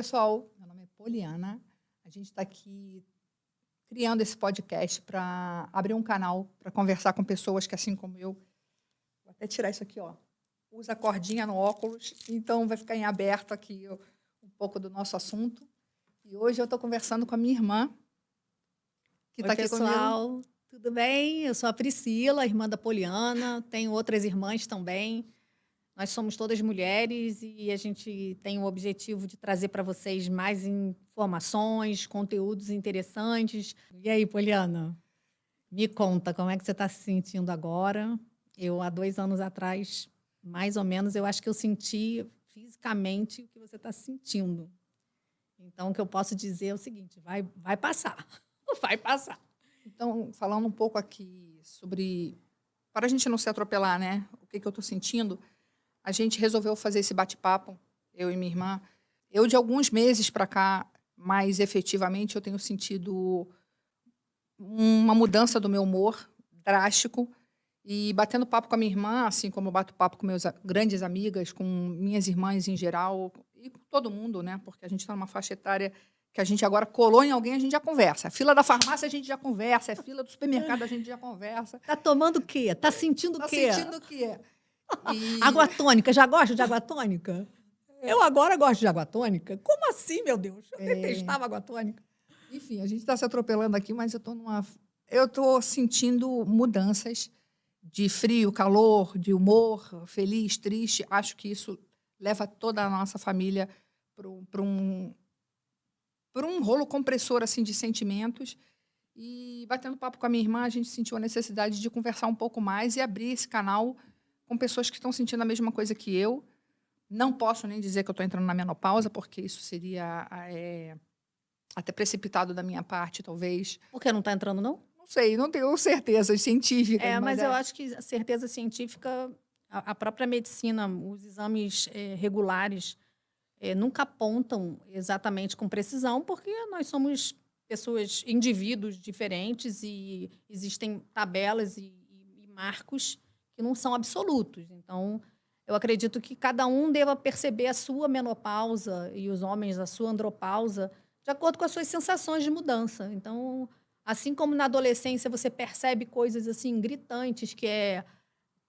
Pessoal, meu nome é Poliana. A gente está aqui criando esse podcast para abrir um canal para conversar com pessoas que, assim como eu, vou até tirar isso aqui, ó. Usa cordinha no óculos, então vai ficar em aberto aqui um pouco do nosso assunto. E hoje eu estou conversando com a minha irmã, que Oi, está aqui comigo. pessoal, tudo bem? Eu sou a Priscila, irmã da Poliana, tenho outras irmãs também. Nós somos todas mulheres e a gente tem o objetivo de trazer para vocês mais informações, conteúdos interessantes. E aí, Poliana, me conta como é que você está se sentindo agora? Eu, há 2 anos atrás, mais ou menos, eu acho que eu senti fisicamente o que você está sentindo. Então, o que eu posso dizer é o seguinte: vai passar, vai passar. Então, falando um pouco aqui sobre, para a gente não se atropelar, né? O que eu estou sentindo, a gente resolveu fazer esse bate-papo, eu e minha irmã. Eu, de alguns meses para cá, mais efetivamente, eu tenho sentido uma mudança do meu humor drástico. E batendo papo com a minha irmã, assim como eu bato papo com meus grandes amigas, com minhas irmãs em geral, e com todo mundo, né? Porque a gente está numa faixa etária que a gente agora colou em alguém, a gente já conversa. A fila da farmácia a gente já conversa, a fila do supermercado a gente já conversa. Tá tomando o quê? Tá sentindo o Tá quê? sentindo o quê? E, Água tônica. Já gosta de água tônica? Eu agora gosto de água tônica. Como assim, meu Deus? Eu detestava água tônica. enfim, a gente está se atropelando aqui, mas eu estou sentindo mudanças de frio, calor, de humor, feliz, triste. Acho que isso leva toda a nossa família para um rolo compressor assim de sentimentos. E batendo papo com a minha irmã, a gente sentiu a necessidade de conversar um pouco mais e abrir esse canal com pessoas que estão sentindo a mesma coisa que eu. Não posso nem dizer que eu estou entrando na menopausa, porque isso seria até precipitado da minha parte, talvez. Por que não tá entrando, não? Não sei, não tenho certezas científicas, É, mas mas eu acho que a certeza científica, a própria medicina, os exames regulares, nunca apontam exatamente com precisão, porque nós somos pessoas, indivíduos diferentes e existem tabelas e marcos que não são absolutos. Então, eu acredito que cada um deva perceber a sua menopausa e os homens a sua andropausa de acordo com as suas sensações de mudança. Então, assim como na adolescência você percebe coisas assim gritantes, que é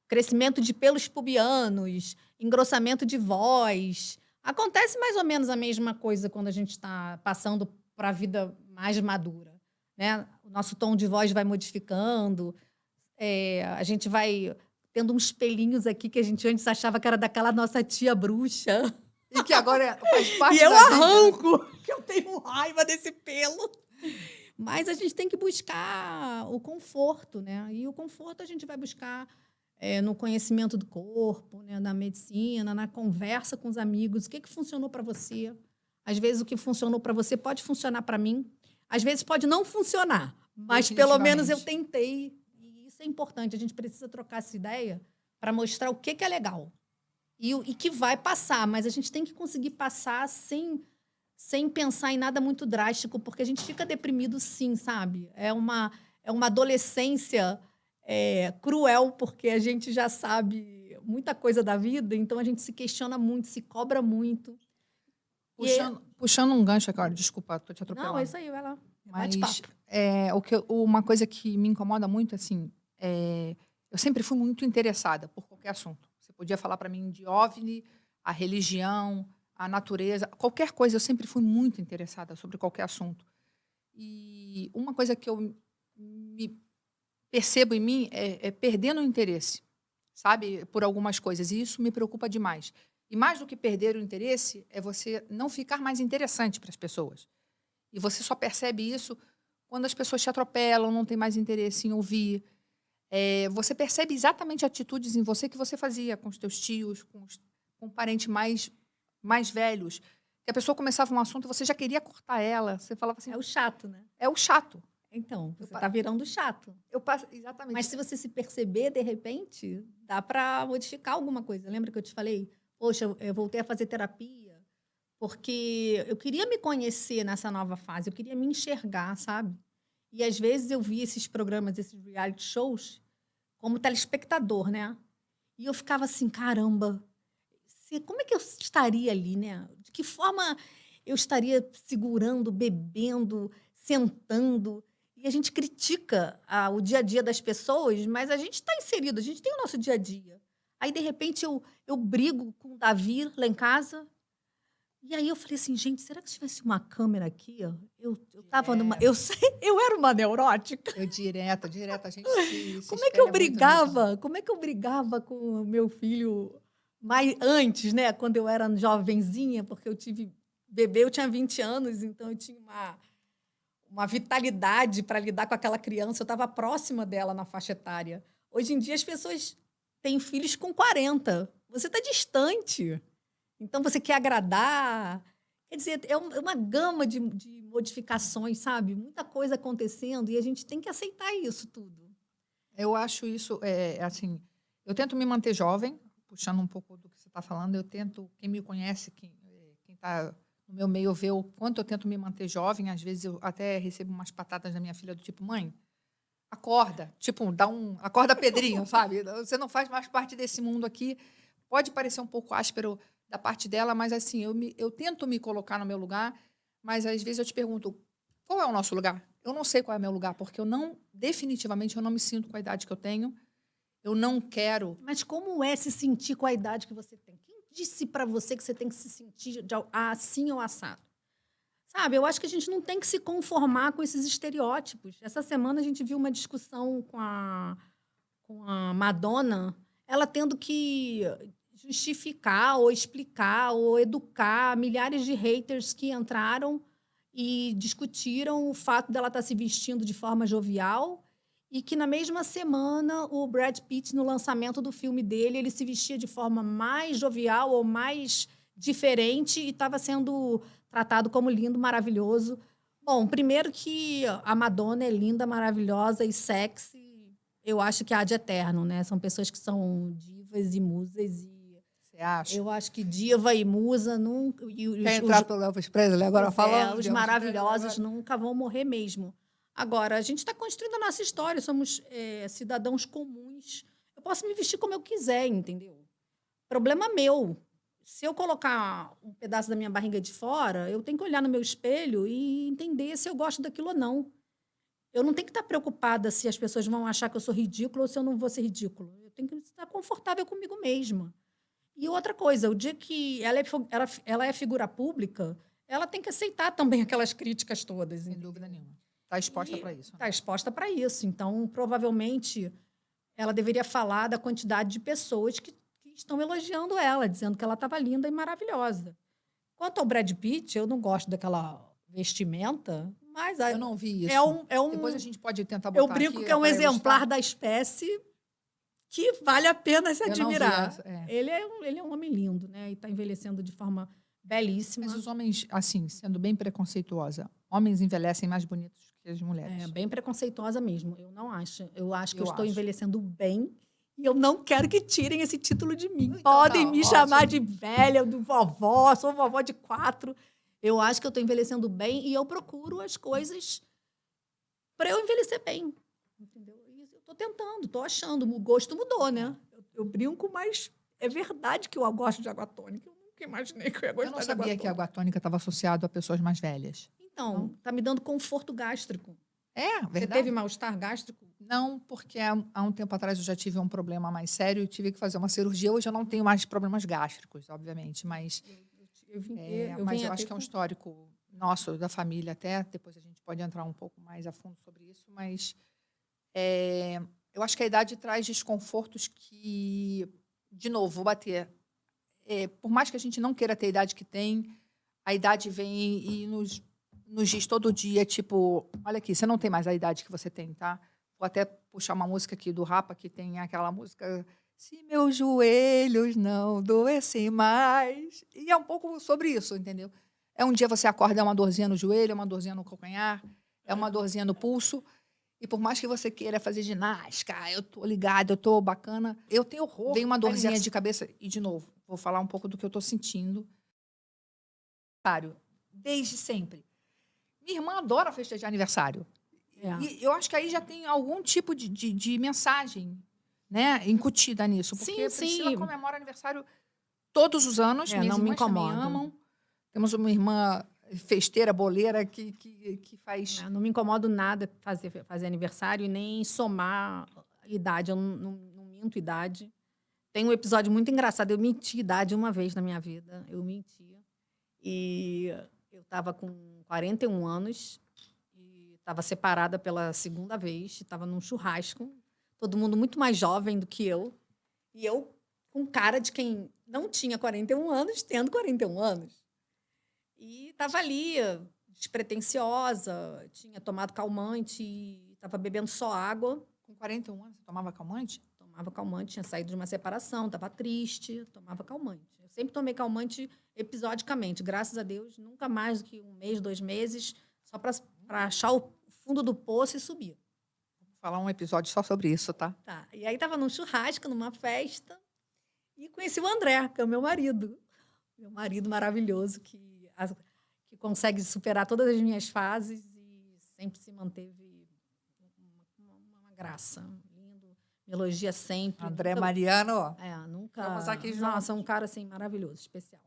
crescimento de pelos pubianos, engrossamento de voz. Acontece mais ou menos a mesma coisa quando a gente está passando para a vida mais madura, né? O nosso tom de voz vai modificando, a gente vai tendo uns pelinhos aqui que a gente antes achava que era daquela nossa tia bruxa. e que agora faz E parte eu da gente, né? arranco, que eu tenho raiva desse pelo. Mas a gente tem que buscar o conforto, né? E o conforto a gente vai buscar no conhecimento do corpo, né? Na medicina, na conversa com os amigos. O que funcionou para você? Às vezes o que funcionou para você pode funcionar para mim. Às vezes pode não funcionar, mas pelo menos eu Definitivamente. tentei. E isso é importante. A gente precisa trocar essa ideia para mostrar o que é legal e que vai passar. Mas a gente tem que conseguir passar sem pensar em nada muito drástico, porque a gente fica deprimido sim, sabe? É uma adolescência cruel, porque a gente já sabe muita coisa da vida, então a gente se questiona muito, se cobra muito. E, Puxando um gancho agora, desculpa, estou te não, é atropelando. isso aí, vai lá. É Mas bate-papo. uma coisa que me incomoda muito, assim, eu sempre fui muito interessada por qualquer assunto. Você podia falar para mim de OVNI, a religião, a natureza, qualquer coisa, eu sempre fui muito interessada sobre qualquer assunto. E uma coisa que eu me percebo em mim é perdendo o interesse, sabe, por algumas coisas. E isso me preocupa demais. E mais do que perder o interesse, é você não ficar mais interessante para as pessoas. E você só percebe isso quando as pessoas te atropelam, não tem mais interesse em ouvir. Você percebe exatamente atitudes em você que você fazia com os teus tios, com parentes mais velhos. Que a pessoa começava um assunto e você já queria cortar ela. Você falava assim, É o chato, né? é o chato. Então, Eu, você pa- está virando chato. eu passo, Mas exatamente. se você se perceber, de repente, dá para modificar alguma coisa. Lembra que eu te falei? Poxa, eu voltei a fazer terapia porque eu queria me conhecer nessa nova fase, eu queria me enxergar, sabe? E às vezes eu via esses programas, esses reality shows, como telespectador, né? E eu ficava assim, caramba, como é que eu estaria ali, né? De que forma eu estaria segurando, bebendo, sentando. E a gente critica o dia a dia das pessoas, mas a gente está inserido, a gente tem o nosso dia a dia. Aí, de repente, eu brigo com o Davi lá em casa. E aí eu falei assim, gente, será que se tivesse uma câmera aqui, ó, eu tava numa. Eu era uma neurótica. Eu direto, a gente se Como é que eu espelha muito nisso, né? brigava? Como é que eu brigava com o meu filho mais antes, né? Quando eu era jovenzinha, porque eu tive bebê, eu tinha 20 anos, então eu tinha uma vitalidade para lidar com aquela criança. Eu estava próxima dela na faixa etária. Hoje em dia as pessoas têm filhos com 40. Você está distante. Então você quer agradar. Quer dizer, é uma gama de modificações, sabe? Muita coisa acontecendo e a gente tem que aceitar isso tudo. Eu acho isso, assim, eu tento me manter jovem, puxando um pouco do que você está falando, eu tento, quem me conhece, quem está no meu meio, vê o quanto eu tento me manter jovem, às vezes eu até recebo umas patadas da minha filha do tipo, mãe, acorda, tipo, acorda Pedrinho, sabe? Você não faz mais parte desse mundo aqui, pode parecer um pouco áspero da parte dela, mas assim, eu tento me colocar no meu lugar, mas às vezes eu te pergunto, qual é o nosso lugar? Eu não sei qual é o meu lugar, porque definitivamente, eu não me sinto com a idade que eu tenho. Eu não quero. Mas como é se sentir com a idade que você tem? Quem disse para você que você tem que se sentir assim ou assado? Sabe, eu acho que a gente não tem que se conformar com esses estereótipos. Essa semana a gente viu uma discussão com a Madonna, ela tendo que justificar ou explicar ou educar milhares de haters que entraram e discutiram o fato dela estar se vestindo de forma jovial e que na mesma semana o Brad Pitt, no lançamento do filme dele, ele se vestia de forma mais jovial ou mais diferente e estava sendo tratado como lindo, maravilhoso. Bom, primeiro que a Madonna é linda, maravilhosa e sexy. Eu acho que há de eterno, né? São pessoas que são divas e musas e Você acha? eu acho que diva e musa nunca. Quer entrar pelo Elvis Presley agora falando? Os maravilhosos nunca vão morrer mesmo. Agora, a gente está construindo a nossa história, somos cidadãos comuns. Eu posso me vestir como eu quiser, entendeu? Problema meu. Se eu colocar um pedaço da minha barriga de fora, eu tenho que olhar no meu espelho e entender se eu gosto daquilo ou não. Eu não tenho que estar preocupada se as pessoas vão achar que eu sou ridícula ou se eu não vou ser ridícula. Eu tenho que estar confortável comigo mesma. E outra coisa, o dia que ela é figura pública, ela tem que aceitar também aquelas críticas todas. Sem dúvida nenhuma. Está exposta para isso. Está exposta para isso. Então, provavelmente, ela deveria falar da quantidade de pessoas que estão elogiando ela, dizendo que ela estava linda e maravilhosa. Quanto ao Brad Pitt, eu não gosto daquela vestimenta, mas Eu não vi isso. Depois a gente pode tentar botar eu brinco aqui, que é um exemplar ilustrar. da espécie que vale a pena se admirar. Essa, ele é um homem lindo, né? E está envelhecendo de forma belíssima. Mas os homens, assim, sendo bem preconceituosa, homens envelhecem mais bonitos que as mulheres. É, bem preconceituosa mesmo. Eu não acho. Eu acho que eu estou envelhecendo bem e eu não quero que tirem esse título de mim. Então, podem me chamar de velha, de vovó, sou vovó de 4. Eu acho que eu estou envelhecendo bem e eu procuro as coisas para eu envelhecer bem. Entendeu? E eu estou tentando, estou achando. O gosto mudou, né? Eu brinco, mas é verdade que eu gosto de água tônica. Eu nunca imaginei que eu ia gostar de água tônica. Eu não sabia que a água tônica estava associada a pessoas mais velhas. Então, está me dando conforto gástrico. É, verdade. Você teve mal-estar gástrico? Não, porque há um tempo atrás eu já tive um problema mais sério e tive que fazer uma cirurgia. Hoje eu não tenho mais problemas gástricos, obviamente, mas eu acho que é um histórico nosso, da família até. Depois a gente pode entrar um pouco mais a fundo sobre isso, mas eu acho que a idade traz desconfortos que, de novo, vou bater. Por mais que a gente não queira ter a idade que tem, a idade vem e nos diz todo dia, tipo, olha aqui, você não tem mais a idade que você tem, tá? Vou até puxar uma música aqui do Rapa, que tem aquela música, se meus joelhos não doessem mais. E é um pouco sobre isso, entendeu? Um dia você acorda, é uma dorzinha no joelho, é uma dorzinha no calcanhar, é uma dorzinha no pulso. E por mais que você queira fazer ginástica, eu tô ligada, eu tô bacana, eu tenho horror. Vem uma dorzinha de cabeça, e de novo, vou falar um pouco do que eu tô sentindo. Desde sempre. Minha irmã adora festejar aniversário. E eu acho que aí já tem algum tipo de mensagem, né, incutida nisso. Porque a Priscila comemora aniversário todos os anos. Minhas irmãs também amam. Temos uma irmã festeira, boleira que faz... Eu não me incomodo nada fazer aniversário e nem somar idade. Eu não minto idade. Tem um episódio muito engraçado. Eu menti idade uma vez na minha vida. Eu menti. E eu estava com 41 anos e estava separada pela segunda vez. Estava num churrasco. Todo mundo muito mais jovem do que eu. E eu com cara de quem não tinha 41 anos, tendo 41 anos. E estava ali, despretensiosa, tinha tomado calmante, estava bebendo só água. Com 41 anos, você tomava calmante? Tomava calmante, tinha saído de uma separação, estava triste, tomava calmante. Eu sempre tomei calmante episodicamente, graças a Deus, nunca mais do que 1 mês, 2 meses, só para achar o fundo do poço e subir. Vou falar um episódio só sobre isso, tá? Tá. E aí estava num churrasco, numa festa, e conheci o André, que é o meu marido. Meu marido maravilhoso, que consegue superar todas as minhas fases e sempre se manteve uma graça. Lindo, me elogia sempre. André nunca, Mariano, nunca. estamos aqui juntos. Nossa, um cara assim maravilhoso, especial.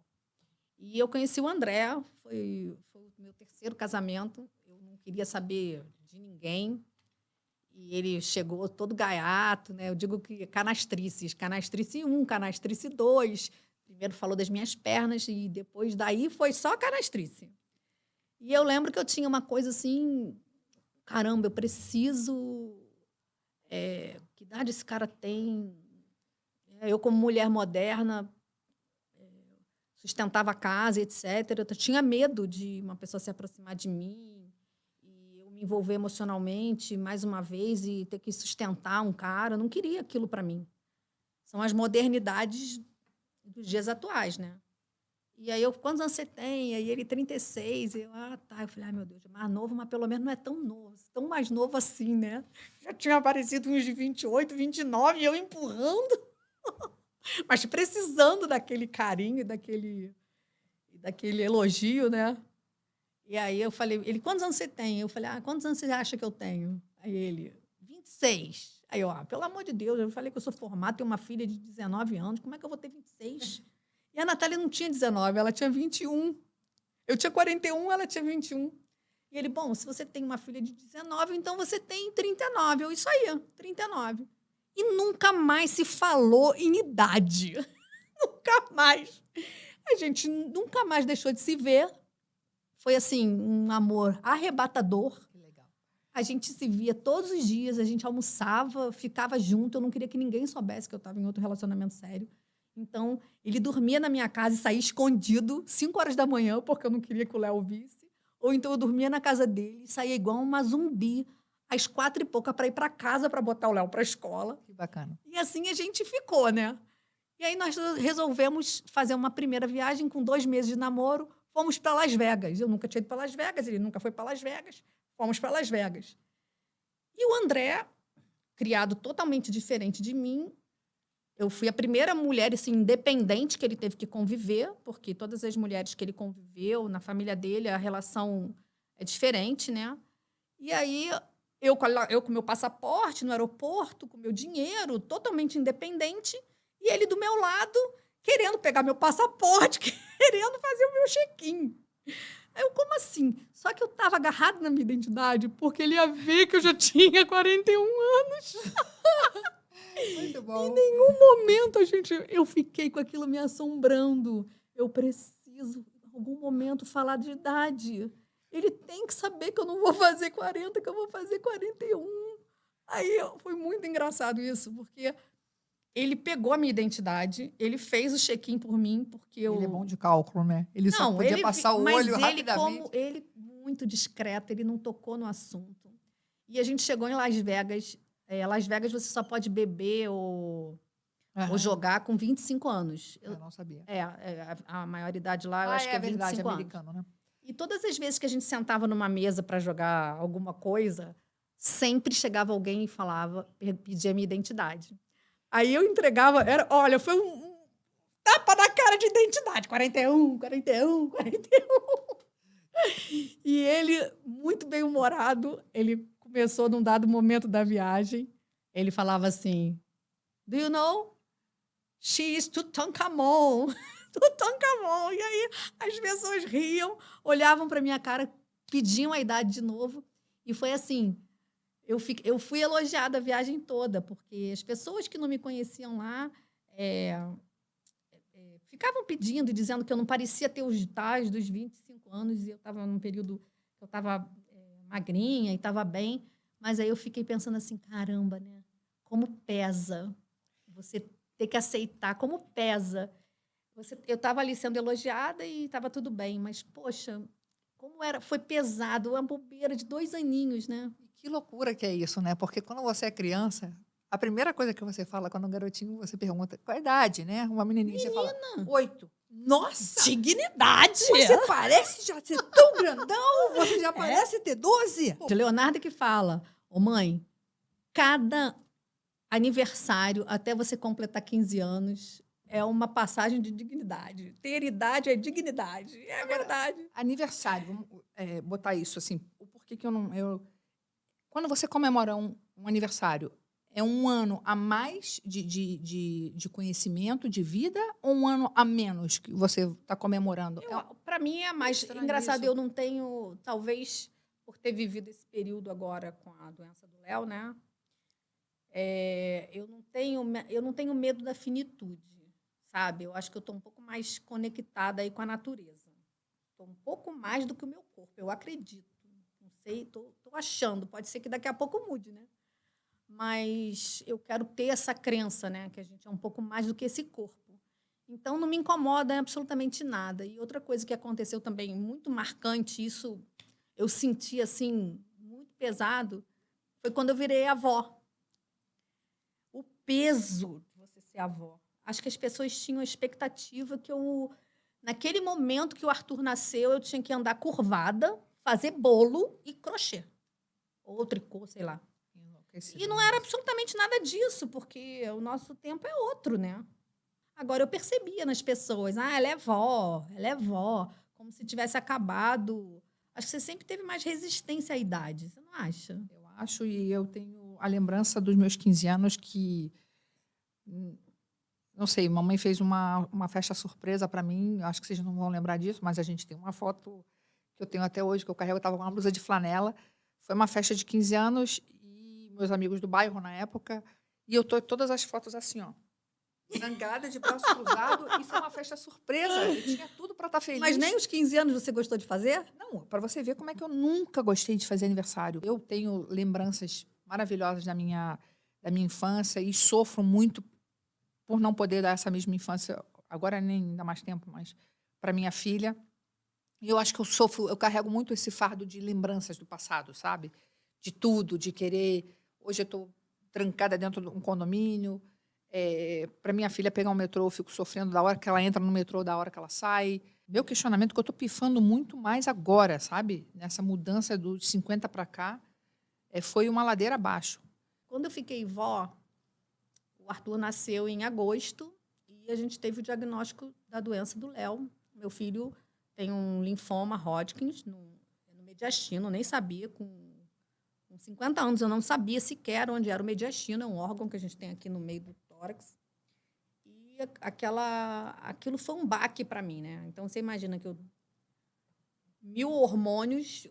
E eu conheci o André, foi o meu 3º casamento. Eu não queria saber de ninguém. E ele chegou todo gaiato, né? Eu digo que canastrice 1, canastrice 2. Primeiro falou das minhas pernas e depois daí foi só canastrice. E eu lembro que eu tinha uma coisa assim, caramba, eu preciso... que idade esse cara tem? Eu, como mulher moderna, sustentava a casa, etc. Eu tinha medo de uma pessoa se aproximar de mim e eu me envolver emocionalmente mais uma vez e ter que sustentar um cara. Eu não queria aquilo para mim. São as modernidades dos dias atuais, né? E aí, quantos anos você tem? Aí ele, 36. Eu falei, ai, meu Deus, é mais novo, mas pelo menos não é tão novo. Tão mais novo assim, né? Já tinha aparecido uns de 28, 29, e eu empurrando. Mas precisando daquele carinho e daquele elogio, né? E aí eu falei, ele, quantos anos você tem? Eu falei, quantos anos você acha que eu tenho? Aí ele, 26. Aí eu, pelo amor de Deus, eu falei que eu sou formada, tenho uma filha de 19 anos, como é que eu vou ter 26? E a Natália não tinha 19, ela tinha 21. Eu tinha 41, ela tinha 21. E ele, bom, se você tem uma filha de 19, então você tem 39. Eu, isso aí, 39. E nunca mais se falou em idade. Nunca mais. A gente nunca mais deixou de se ver. Foi, assim, um amor arrebatador. Que legal. A gente se via todos os dias, a gente almoçava, ficava junto. Eu não queria que ninguém soubesse que eu estava em outro relacionamento sério. Então, ele dormia na minha casa e saía escondido, 5 horas da manhã, porque eu não queria que o Léo visse. Ou então eu dormia na casa dele e saía igual uma zumbi, às 4 e pouca, para ir para casa para botar o Léo para a escola. Que bacana. E assim a gente ficou, né? E aí nós resolvemos fazer uma primeira viagem com 2 meses de namoro. Fomos para Las Vegas. Eu nunca tinha ido para Las Vegas, ele nunca foi para Las Vegas. Fomos para Las Vegas. E o André, criado totalmente diferente de mim, eu fui a primeira mulher assim, independente que ele teve que conviver, porque todas as mulheres que ele conviveu, na família dele, a relação é diferente, né? E aí, eu com meu passaporte no aeroporto, com meu dinheiro, totalmente independente, e ele do meu lado, querendo pegar meu passaporte, querendo fazer o meu check-in. Aí eu, como assim? Só que eu estava agarrada na minha identidade, porque ele ia ver que eu já tinha 41 anos. Muito bom. Em nenhum momento eu fiquei com aquilo me assombrando. Eu preciso, em algum momento, falar de idade. Ele tem que saber que eu não vou fazer 40, que eu vou fazer 41. Aí foi muito engraçado isso, porque ele pegou a minha identidade, ele fez o check-in por mim, porque eu... Ele é bom de cálculo, né? Ele só podia passar o olho rapidamente. Ele, muito discreto, ele não tocou no assunto. E a gente chegou em Las Vegas. Las Vegas você só pode beber ou jogar com 25 anos. Eu não sabia. A maioridade lá, eu acho que é 25 verdade, anos. americano, né? E todas as vezes que a gente sentava numa mesa para jogar alguma coisa, sempre chegava alguém e falava, pedia a minha identidade. Aí eu entregava, olha, foi um tapa na cara de identidade. 41, 41, 41. E ele, muito bem-humorado, ele começou num dado momento da viagem, ele falava assim, do you know? She is Tutankhamon. Tutankhamon. E aí as pessoas riam, olhavam para minha cara, pediam a idade de novo. E foi assim, eu fui elogiada a viagem toda, porque as pessoas que não me conheciam lá ficavam pedindo e dizendo que eu não parecia ter os tais dos 25 anos, e eu estava num período que eu estava magrinha e estava bem. Mas aí eu fiquei pensando assim, caramba, né? Como pesa você ter que aceitar, como pesa. Eu estava ali sendo elogiada e estava tudo bem, mas, poxa, foi pesado, uma bobeira de 2 aninhos, né? E que loucura que é isso, né? Porque quando você é criança, a primeira coisa que você fala quando é um garotinho, você pergunta qual a idade, né? Uma menininha, você fala 8. Nossa! Dignidade! Você parece já ser tão grandão, você já parece ter 12. De Leonardo que fala, ô mãe, cada aniversário até você completar 15 anos é uma passagem de dignidade. Ter idade é dignidade. É Agora, verdade. aniversário, vamos botar isso assim, o porquê que eu não... Quando você comemora um aniversário, é um ano a mais de conhecimento, de vida, ou um ano a menos que você está comemorando? Para mim é mais estranho engraçado. isso. Eu não tenho, talvez, por ter vivido esse período agora com a doença do Léo, né? Eu não tenho medo da finitude, sabe? Eu acho que eu estou um pouco mais conectada aí com a natureza. Estou um pouco mais do que o meu corpo, eu acredito. Não sei, estou achando. Pode ser que daqui a pouco mude, né? Mas eu quero ter essa crença, né? Que a gente é um pouco mais do que esse corpo. Então, não me incomoda absolutamente nada. E outra coisa que aconteceu também, muito marcante, isso eu senti, assim, muito pesado, foi quando eu virei avó. O peso de você ser avó. Acho que as pessoas tinham a expectativa que naquele momento que o Arthur nasceu, eu tinha que andar curvada, fazer bolo e crochê. Ou tricô, sei lá. E não era absolutamente nada disso, porque o nosso tempo é outro, né? Agora, eu percebia nas pessoas, ela é vó, como se tivesse acabado. Acho que você sempre teve mais resistência à idade, você não acha? Eu acho, e eu tenho a lembrança dos meus 15 anos que, não sei, mamãe fez uma festa surpresa para mim, acho que vocês não vão lembrar disso, mas a gente tem uma foto que eu tenho até hoje, que eu carrego, eu estava com uma blusa de flanela. Foi uma festa de 15 anos e meus amigos do bairro na época, e eu tô todas as fotos assim, ó, zangada, de braço cruzado, e foi uma festa surpresa. Eu tinha tudo para estar feliz. Mas nem os 15 anos você gostou de fazer? Não, para você ver como é que eu nunca gostei de fazer aniversário. Eu tenho lembranças maravilhosas da minha infância e sofro muito por não poder dar essa mesma infância, agora nem dá mais tempo, mas para minha filha. E eu acho que eu carrego muito esse fardo de lembranças do passado, sabe? De tudo, de querer. Hoje eu estou trancada dentro de um condomínio. Para minha filha pegar um metrô, eu fico sofrendo da hora que ela entra no metrô, da hora que ela sai. Meu questionamento é que eu estou pifando muito mais agora, sabe? Nessa mudança dos 50 para cá, foi uma ladeira abaixo. Quando eu fiquei vó, o Arthur nasceu em agosto e a gente teve o diagnóstico da doença do Léo. Meu filho tem um linfoma Hodgkin no mediastino, eu nem sabia. Com 50 anos, eu não sabia sequer onde era o mediastino, é um órgão que a gente tem aqui no meio do tórax. E aquilo foi um baque para mim, né? Então, você imagina que 1000 hormônios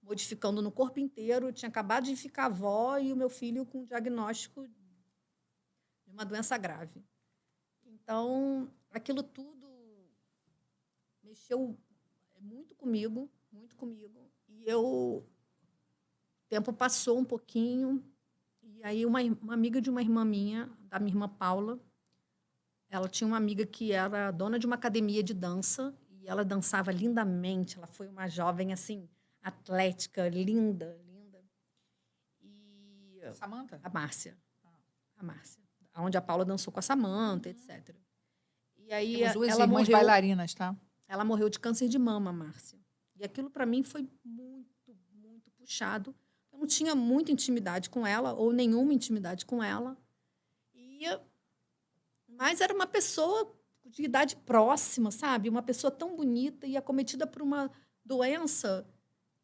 modificando no corpo inteiro, eu tinha acabado de ficar avó e o meu filho com diagnóstico de uma doença grave. Então, aquilo tudo mexeu muito comigo, muito comigo. E o tempo passou um pouquinho, e aí uma amiga de uma irmã minha, da minha irmã Paula, ela tinha uma amiga que era dona de uma academia de dança, e ela dançava lindamente. Ela foi uma jovem, assim, atlética, linda. E Samantha? a Márcia. A Márcia. Onde a Paula dançou com a Samantha, etc. E aí Temos duas ela irmãs morreu, bailarinas, tá? ela morreu de câncer de mama, Márcia. E aquilo, para mim, foi muito, muito puxado. Eu não tinha muita intimidade com ela, ou nenhuma intimidade com ela. Mas era uma pessoa de idade próxima, sabe? Uma pessoa tão bonita e acometida por uma doença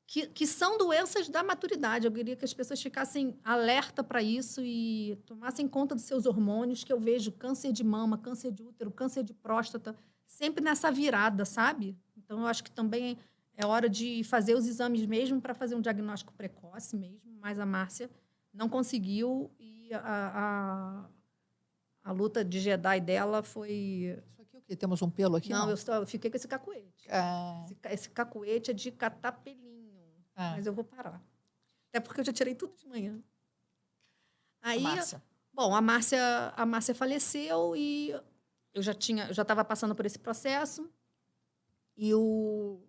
que são doenças da maturidade. Eu queria que as pessoas ficassem alerta para isso e tomassem conta dos seus hormônios, que eu vejo câncer de mama, câncer de útero, câncer de próstata, sempre nessa virada, sabe? Então, eu acho que também é hora de fazer os exames mesmo para fazer um diagnóstico precoce mesmo, mas a Márcia não conseguiu e a luta de Jedi dela foi... Isso aqui é o quê? Temos um pelo aqui? Não, eu fiquei com esse cacuete. Ah, Esse cacuete é de catar pelinho, mas eu vou parar. Até porque eu já tirei tudo de manhã. Aí, Márcia. bom, a Márcia faleceu e eu já estava passando por esse processo. E um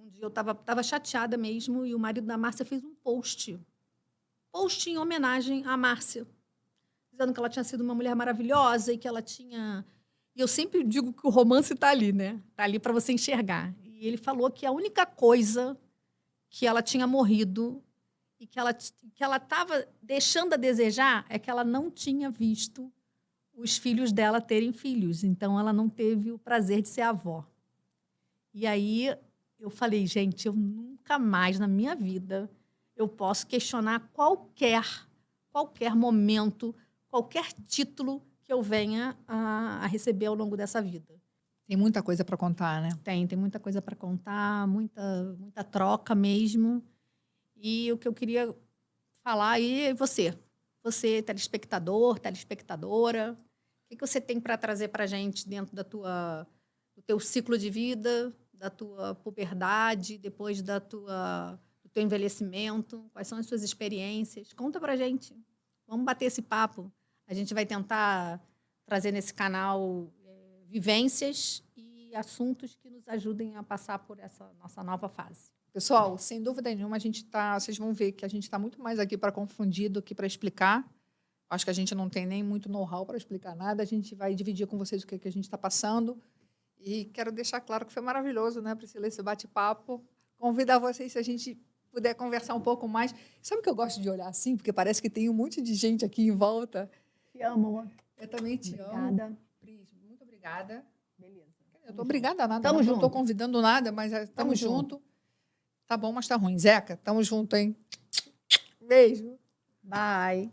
dia eu estava chateada mesmo e o marido da Márcia fez um post em homenagem à Márcia, dizendo que ela tinha sido uma mulher maravilhosa e que ela tinha... E eu sempre digo que o romance está ali, né? Está ali para você enxergar. E ele falou que a única coisa que ela tinha morrido e que ela estava deixando a desejar é que ela não tinha visto os filhos dela terem filhos. Então, ela não teve o prazer de ser avó. E aí, eu falei, gente, eu nunca mais na minha vida eu posso questionar qualquer momento, qualquer título que eu venha a receber ao longo dessa vida. Tem muita coisa para contar, né? Tem muita coisa para contar, muita troca mesmo. E o que eu queria falar aí é você, telespectador, telespectadora, o que você tem para trazer para a gente dentro do teu ciclo de vida, da tua puberdade, depois do teu envelhecimento? Quais são as suas experiências? Conta para a gente. Vamos bater esse papo. A gente vai tentar trazer nesse canal vivências e assuntos que nos ajudem a passar por essa nossa nova fase. Pessoal, sem dúvida nenhuma, vocês vão ver que a gente está muito mais aqui para confundir do que para explicar. Acho que a gente não tem nem muito know-how para explicar nada. A gente vai dividir com vocês o que a gente está passando. E quero deixar claro que foi maravilhoso, né, Priscila, esse bate-papo. Convidar vocês, se a gente puder conversar um pouco mais. Sabe que eu gosto de olhar assim? Porque parece que tem um monte de gente aqui em volta. Te amo, amor. Eu também te amo. Obrigada. Pris, muito obrigada. Beleza. Eu estou obrigada a nada. Tamo Não junto. estou convidando nada, mas estamos junto. Tá bom, mas tá ruim. Zeca, tamo junto, hein? Beijo. Bye.